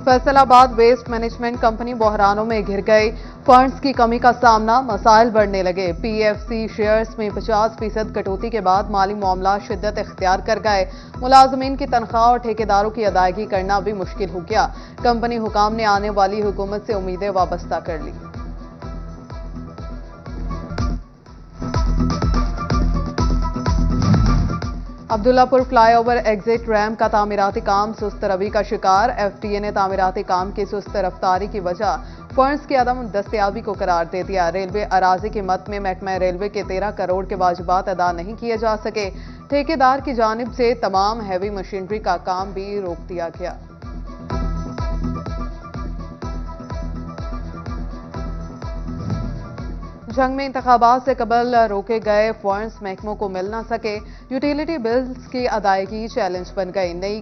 फैसल आबाद waste management company बहरानों में घिर गई। फंड्स की कमी का सामना, मसाइल बढ़ने लगे। पीएफसी शेयर्स में 50% कटौती के बाद माली मामला शिद्दत इख्तियार कर गए। मुलाजमीन की तनख्वाह और ठेकेदारों की अदायगी करना भी मुश्किल हो गया। कंपनी हुकाम ने आने वाली हुकूमत से उम्मीदें वाबस्ता कर ली। अब्दुल्लापुर फ्लाईओवर एग्जिट रैम्प का तामीराती काम सुस्त रवी का शिकार। एफटीए ने तामीराती काम की सुस्त रफ्तारी की वजह फंड्स की अदम दस्तयाबी को करार दे दिया। रेलवे अराजी की मद में महकमा रेलवे के 13 करोड़ के वाजिबात अदा नहीं किए जा सके। ठेकेदार की जानिब से तमाम हैवी मशीनरी का काम भी रोक दिया गया। जंग में इंतखाबात से कबल रोके गए फंड्स महकमों को मिल न सके। यूटिलिटी बिल्स की अदायगी चैलेंज बन गई। नई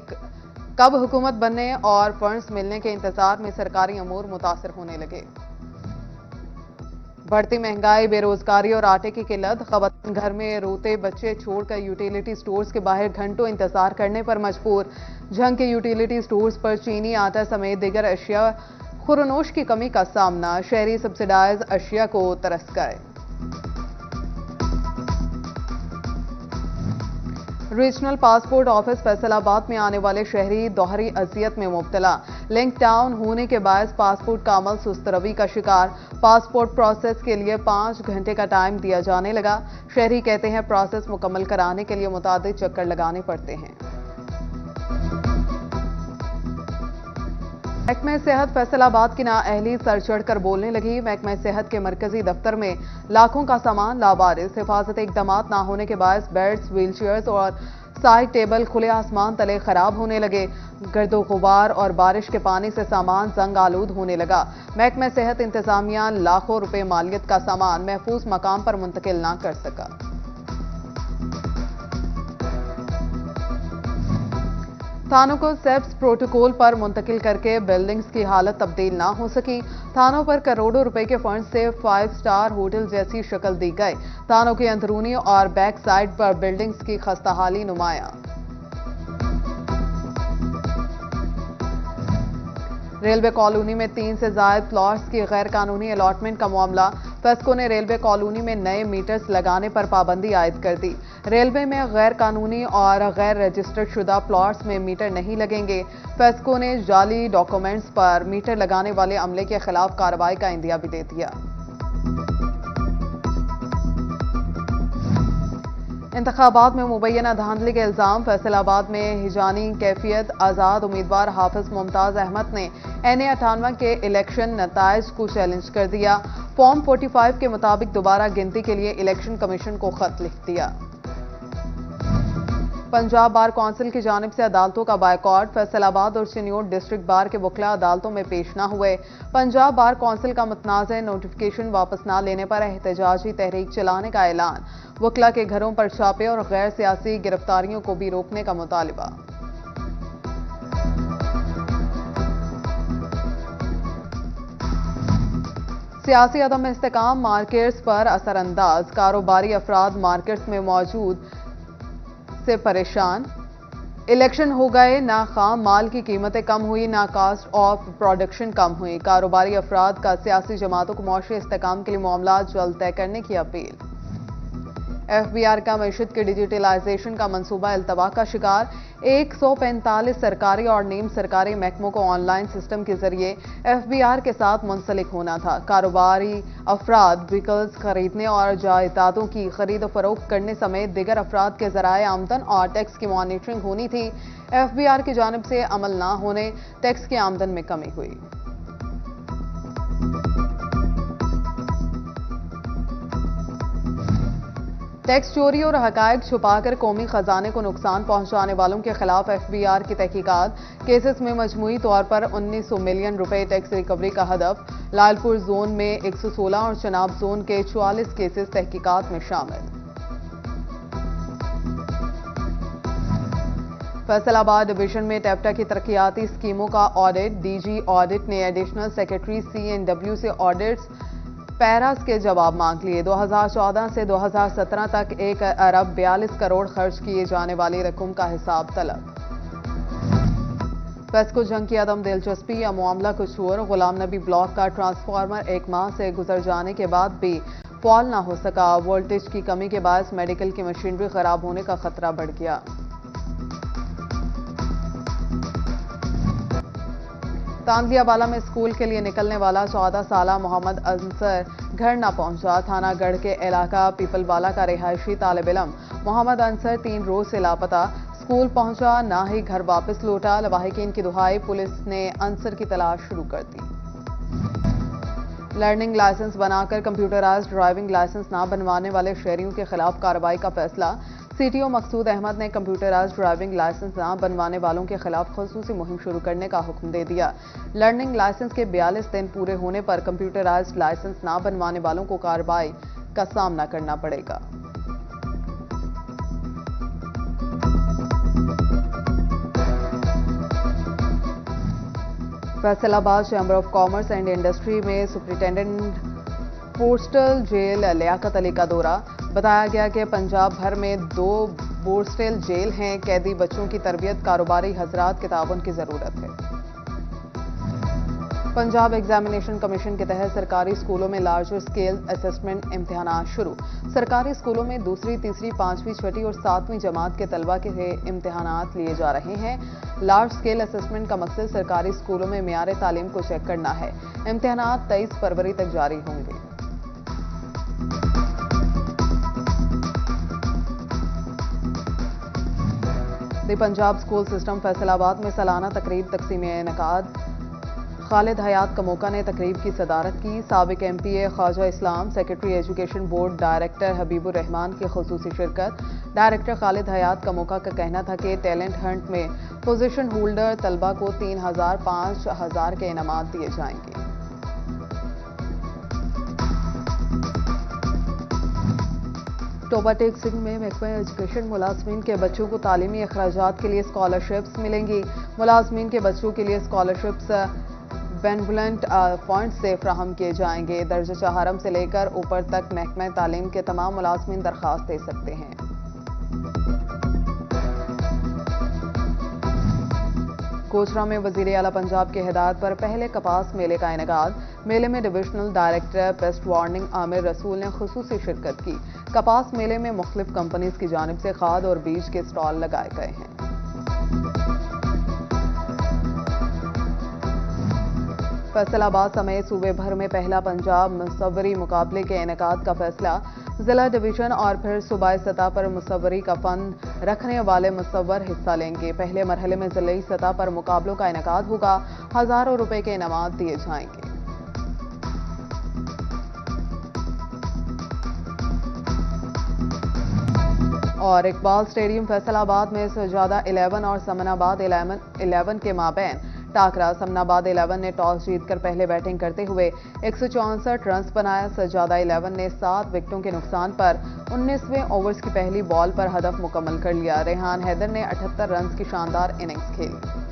कब हुकूमत बनने और फंड्स मिलने के इंतजार में सरकारी अमूर मुतासर होने लगे। बढ़ती महंगाई, बेरोजगारी और आटे की किल्लत, ख़वातीन घर में रोते बच्चे छोड़कर यूटिलिटी स्टोर्स के बाहर घंटों इंतजार करने पर मजबूर। जंग के यूटिलिटी स्टोर्स पर चीनी, आटा समेत दीगर अशिया खुरनोश की कमी का सामना। शहरी सब्सिडाइज अशिया को तरस गए। रीजनल पासपोर्ट ऑफिस फैसलाबाद में आने वाले शहरी दोहरी अजियत में मुब्तला। लिंक टाउन होने के बायस पासपोर्ट का अमल सुस्त रवी का शिकार। पासपोर्ट प्रोसेस के लिए 5 घंटे का टाइम दिया जाने लगा। शहरी कहते हैं प्रोसेस मुकम्मल कराने के लिए मुतादिद चक्कर लगाने पड़ते हैं। महकमा सेहत फैसलाबाद की नाअहली सर चढ़कर बोलने लगी। महकमा सेहत के मरकजी दफ्तर में लाखों का सामान लावारिस। हिफाजती इकदामात ना होने के बायस बेड्स, व्हीलचेयर्स और साइड टेबल खुले आसमान तले खराब होने लगे। गर्दो गुबार और बारिश के पानी से सामान जंग आलूद होने लगा। महकमा सेहत इंतजामिया लाखों रुपए मालियत का सामान महफूज मकाम पर मुंतकिल ना कर सका। थानों को सेप्स प्रोटोकॉल पर मुंतकिल करके बिल्डिंग्स की हालत तब्दील ना हो सकी। थानों पर करोड़ों रुपए के फंड से 5 स्टार होटल जैसी शक्ल दी गई। थानों की अंदरूनी और बैक साइड पर बिल्डिंग्स की खस्ताहाली नुमाया। रेलवे कॉलोनी में 3 से ज्यादा प्लॉट्स की गैर कानूनी अलॉटमेंट का मामला। फेस्को ने रेलवे कॉलोनी में नए मीटर्स लगाने पर पाबंदी आयद कर दी। रेलवे में गैर कानूनी और गैर रजिस्टर्ड शुदा प्लॉट्स में मीटर नहीं लगेंगे। फेस्को ने जाली डॉक्यूमेंट्स पर मीटर लगाने वाले अमले के खिलाफ कार्रवाई का इंदिया भी दे दिया। इंतखाबात में मुबैना धांधली के इल्जाम। फैसलाबाद में हिजानी कैफियत आजाद उम्मीदवार हाफिज मुमताज अहमद ने NA 98 के इलेक्शन नताइज को चैलेंज कर दिया। फॉर्म 45 के मुताबिक दोबारा गिनती के लिए इलेक्शन कमीशन को खत लिख दिया। पंजाब बार कौंसिल की जानिब से अदालतों का बायकॉट। फैसलाबाद और चिन्योट डिस्ट्रिक्ट बार के वकला अदालतों में पेश न हुए। पंजाब बार कौंसिल का मुतनाज़ नोटिफिकेशन वापस न लेने पर एहतजाजी तहरीक चलाने का ऐलान। वकला के घरों पर छापे और गैर सियासी गिरफ्तारियों को भी रोकने का मुतालिबा। सियासी अदम इस्तेकाम मार्केट्स पर असरअंदाज। कारोबारी अफराद मार्केट्स में मौजूद से परेशान। इलेक्शन हो गए, ना खाम माल की कीमतें कम हुई, ना कास्ट ऑफ प्रोडक्शन कम हुई। कारोबारी अफराद का सियासी जमातों को मौशी इस्तेकाम के लिए मामला जल्द तय करने की अपील। FBR का मईशत के डिजिटलाइजेशन का मंसूबा अल्तवा का शिकार। 145 सरकारी और नीम सरकारी महकमों को ऑनलाइन सिस्टम के जरिए FBR के साथ मुंसलिक होना था। कारोबारी अफराद व्हीकल्स खरीदने और जायदादों की खरीद फरोख्त करने समेत दिगर अफराद के जराए आमदन और टैक्स की मॉनिटरिंग होनी थी। FBR की जानिब से अमल ना होने टैक्स की आमदन में कमी हुई। टैक्स चोरी और हकायक छुपाकर कौमी खजाने को नुकसान पहुंचाने वालों के खिलाफ FBR की तहकीकात। केसेस में मजमूई तौर पर 1900 मिलियन रुपए टैक्स रिकवरी का हदफ। लालपुर जोन में 116 और चनाब जोन के 44 केसेस तहकीकात में शामिल। फैसलाबाद डिवीजन में टेप्टा की तरक्याती स्कीमों का ऑडिट। DG ऑडिट ने एडिशनल सेक्रेटरी CNW से ऑडिट्स पैरास के जवाब मांग लिए। 2014 से 2017 तक 1 अरब 42 करोड़ खर्च किए जाने वाली रकम का हिसाब तलब। पेस्को जंग की अदम दिलचस्पी या मामला कुछ और। गुलाम नबी ब्लॉक का ट्रांसफार्मर 1 माह से गुजर जाने के बाद भी फॉल ना हो सका। वोल्टेज की कमी के बायस मेडिकल की मशीनरी खराब होने का खतरा बढ़ गया। तांदियावाला में स्कूल के लिए निकलने वाला 14 साला मोहम्मद अंसर घर न पहुंचा। थाना गढ़ के इलाका पीपलवाला का रिहायशी तालिब इल्म मोहम्मद अंसर 3 रोज से लापता। स्कूल पहुंचा ना ही घर वापस लौटा। लवाहिकीन की दुहाई, पुलिस ने अंसर की तलाश शुरू कर दी। लर्निंग लाइसेंस बनाकर कंप्यूटराइज्ड ड्राइविंग लाइसेंस ना बनवाने वाले शहरियों के खिलाफ कार्रवाई का फैसला। सीटीओ मकसूद अहमद ने कंप्यूटराइज्ड ड्राइविंग लाइसेंस ना बनवाने वालों के खिलाफ खसूसी मुहिम शुरू करने का हुक्म दे दिया। लर्निंग लाइसेंस के 42 दिन पूरे होने पर कंप्यूटराइज्ड लाइसेंस ना बनवाने वालों को कार्रवाई का सामना करना पड़ेगा। Faisalabad chamber of commerce and industry में superintendent postal jail Liaquat Ali का दौरा। बताया गया कि पंजाब भर में 2 पोस्टल जेल हैं। कैदी बच्चों की तरबियत कारोबारी हजरात के ताउन की जरूरत है। पंजाब एग्जामिनेशन कमीशन के तहत सरकारी स्कूलों में लार्जर स्केल असेसमेंट इम्तिहान शुरू। सरकारी स्कूलों में दूसरी, तीसरी, 5वीं, 6वीं और 7वीं जमात के तलबा के इम्तिहान लिए जा रहे हैं। लार्ज स्केल असेसमेंट का मकसद सरकारी स्कूलों में मेयार तालीम को चेक करना है। इम्तिहान 23 फरवरी तक जारी होंगे। दी पंजाब स्कूल सिस्टम फैसलाबाद में सालाना तकरीब तकसीम इनकाद। खालिद हयात कमोका ने तकरीब की सदारत की। साबिक MPA Khawaja Islam, secretary education board director Habibur Rahman की खुसूसी शिरकत। डायरेक्टर खालिद हयात कमोका का कहना था कि टैलेंट हंट में पोजीशन होल्डर तलबा को 3000, 5000 के इनामात दिए जाएंगे। टोबाटेक सिंह में महकमा एजुकेशन मुलाजमीन के बच्चों को तालीमी अखराजात के लिए स्कॉलरशिप्स मिलेंगी। मुलाजमीन के बच्चों के लिए स्कॉलरशिप्स बेनवोलेंट पॉइंट से फ्राहम किए जाएंगे। दर्जा चहारम से लेकर ऊपर तक महकमा तालीम के तमाम मुलाजमीन दरख्वास्त दे सकते हैं। कोचरा में वजीर आला पंजाब की हिदायत पर पहले कपास मेले का इनेकाद। मेले में divisional director paste warning Aamir रसूल ने खुसूसी शिरकत की। कपास मेले में मुख्तलिफ कंपनीज की जानिब से खाद और बीज के स्टॉल लगाए गए हैं। फैसलाबाद समेत सूबे भर में पहला पंजाब मुसव्वरी मुकाबले के इनेकाद का फैसला। जिला, डिवीजन और फिर सूबाई सतह पर मुसव्वरी का फन रखने वाले मुसव्वर हिस्सा लेंगे। पहले मरहले में जिलाई सतह पर मुकाबलों का इनेकाद होगा। हजारों रुपए के इनामात दिए जाएंगे। और इकबाल स्टेडियम फैसलाबाद में सजादा 11 और समनाबाद 11 के माबैन टाकरा। समनाबाद 11 ने टॉस जीतकर पहले बैटिंग करते हुए 164 रन्स बनाया। सजादा 11 ने 7 विकेटों के नुकसान पर 19वें ओवर्स की पहली बॉल पर हदफ मुकम्मल कर लिया। रेहान हैदर ने 78 रन्स की शानदार इनिंग्स खेली।